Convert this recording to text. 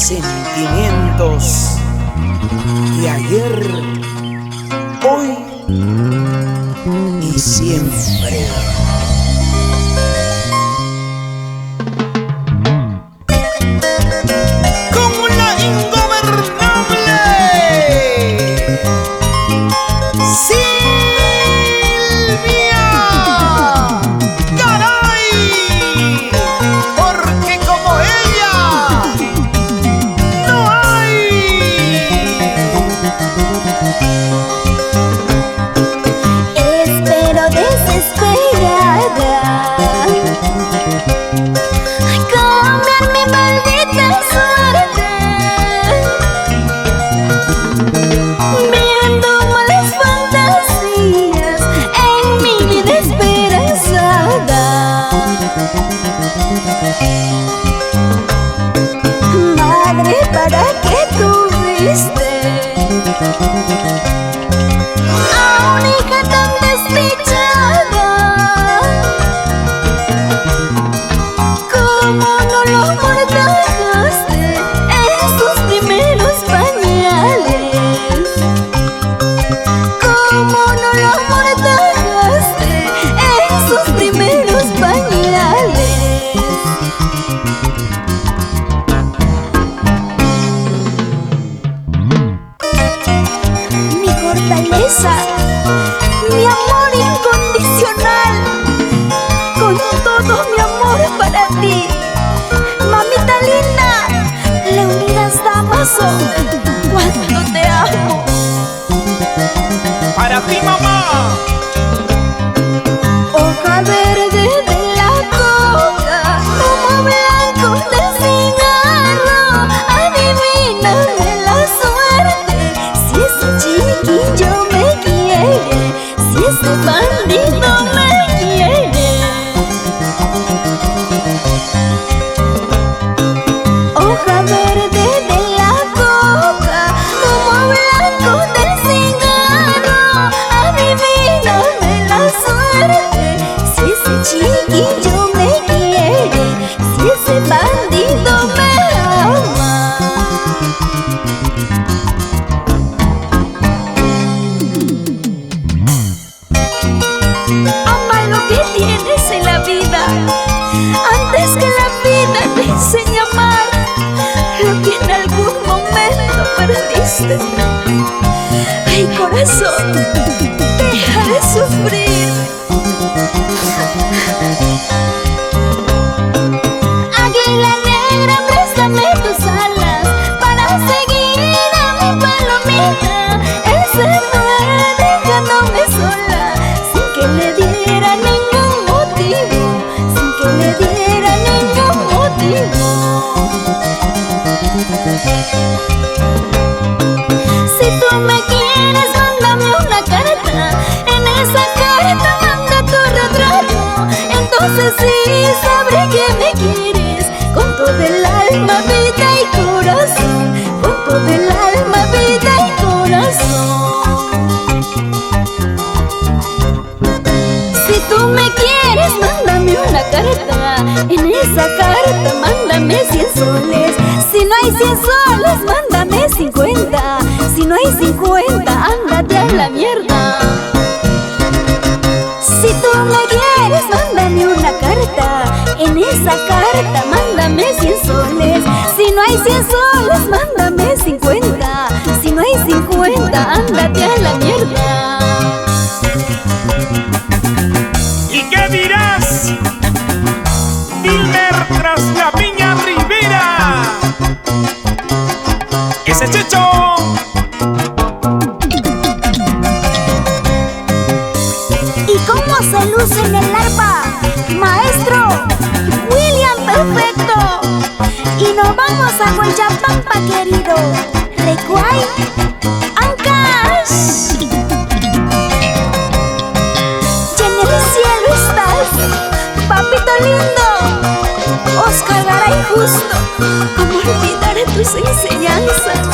sentimientos de ayer, hoy y siempre. Como la ingobernable Silvia, caray, porque como ella no hay. Espero desesperada cambiar mi maldita suerte, viendo malas fantasías en mi vida esperanzada. Madre, ¿para qué tuviste a una hija tan desdichada? ¿Cómo no lo mortajaste en sus primeros pañales? ¿Cómo no lo mortajaste en sus primeros pañales? Mi fortaleza, mi amor incondicional, con todo mi amor para ti, mamita linda, Leonidas Damaso, cuánto te amo. Para ti, mamá. Hoja verde de la coca, humo blanco del cigarro, adivíname la suerte, si ese chiquillo me quiere, si ese bandido me quiere. Hoja verde de la coca, humo blanco del cigarro, adivíname la suerte, si ese chiquillo me quiere, si ese bandido me ama. Ama lo que tienes en la vida, antes que la vida te enseñe a amar lo que en algún momento perdiste. Ay, corazón, deja de sufrir. Águila negra, préstame tus alas para seguir a mi palomita. Él se fue dejándome sola, sin que le diera ningún motivo, sin que le diera ningún motivo. Si tú me quieres, mándame una carta, en esa carta manda tu retrato, entonces sí sabré que me quieres, con todo el alma, vida y corazón, con todo el alma, vida y corazón. Si tú me quieres, mándame una carta, en esa carta mándame 100 soles, si no hay 100 soles, mándame 50, si no hay 50, ándate a la mierda. Si tú me quieres, mándame una carta, en esa carta mándame 100 soles, si no hay 100 soles, mándame 50, si no hay 50, ándate a la mierda. ¿Y qué dirás, Wilmer tras la Piña Rivera? ¡Ese Checho! ¿Y cómo se luce en el arpa, maestro William Perfecto? Y nos vamos a Huaychapampa, querido. Recuay, Ancash. Y en el cielo estás, papito lindo, Oscar Garay Justo. ¿Cómo olvidar tus enseñanzas?